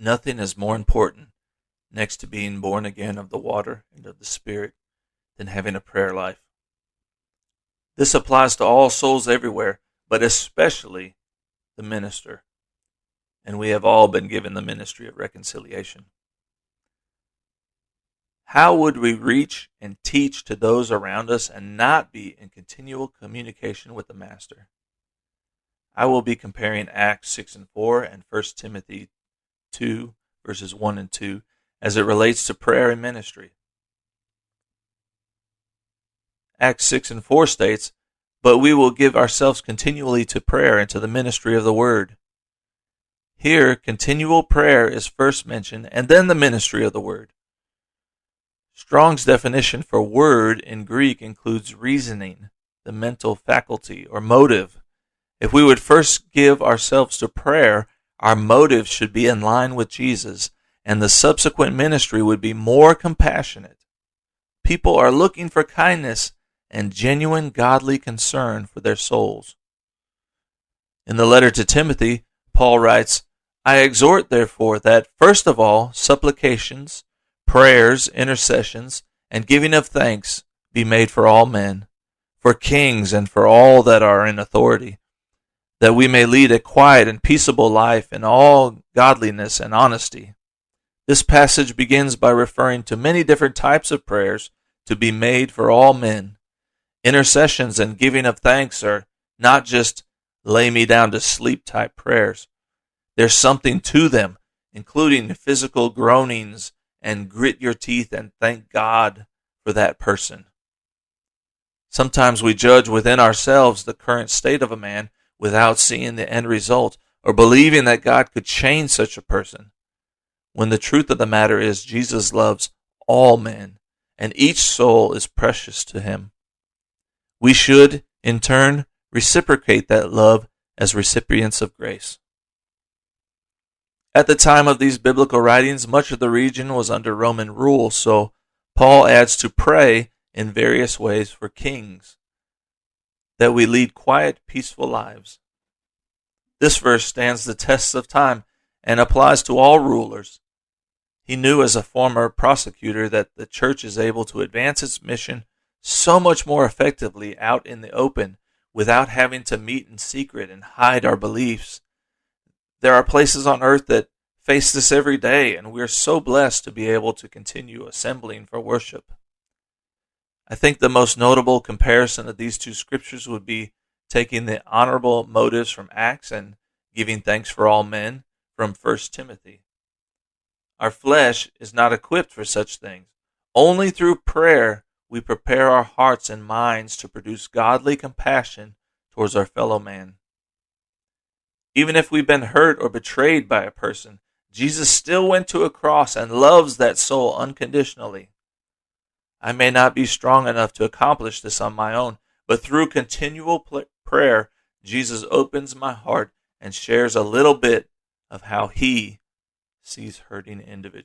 Nothing is more important, next to being born again of the water and of the Spirit, than having a prayer life. This applies to all souls everywhere, but especially the minister. And we have all been given the ministry of reconciliation. How would we reach and teach to those around us and not be in continual communication with the Master? I will be comparing Acts 6 and 4 and 1 Timothy 2, verses 1 and 2, as it relates to prayer and ministry. Acts 6 and 4 states, "But we will give ourselves continually to prayer and to the ministry of the word." Here, continual prayer is first mentioned, and then the ministry of the word. Strong's definition for word in Greek includes reasoning, the mental faculty or motive. If we would first give ourselves to prayer, our motive should be in line with Jesus, and the subsequent ministry would be more compassionate. People are looking for kindness and genuine godly concern for their souls. In the letter to Timothy, Paul writes, "I exhort, therefore, that first of all, supplications, prayers, intercessions, and giving of thanks be made for all men, for kings and for all that are in authority, that we may lead a quiet and peaceable life in all godliness and honesty." This passage begins by referring to many different types of prayers to be made for all men. Intercessions and giving of thanks are not just lay me down to sleep type prayers. There's something to them, including physical groanings and grit your teeth and thank God for that person. Sometimes we judge within ourselves the current state of a man without seeing the end result or believing that God could change such a person, when the truth of the matter is Jesus loves all men and each soul is precious to him. We should, in turn, reciprocate that love as recipients of grace. At the time of these biblical writings, much of the region was under Roman rule, so Paul adds to pray in various ways for kings, that we lead quiet, peaceful lives. This verse stands the test of time and applies to all rulers. He knew as a former prosecutor that the church is able to advance its mission so much more effectively out in the open without having to meet in secret and hide our beliefs. There are places on earth that face this every day, and we are so blessed to be able to continue assembling for worship. I think the most notable comparison of these two scriptures would be taking the honorable motives from Acts and giving thanks for all men from 1 Timothy. Our flesh is not equipped for such things. Only through prayer we prepare our hearts and minds to produce godly compassion towards our fellow man. Even if we've been hurt or betrayed by a person, Jesus still went to a cross and loves that soul unconditionally. I may not be strong enough to accomplish this on my own, but through continual prayer, Jesus opens my heart and shares a little bit of how he sees hurting individuals.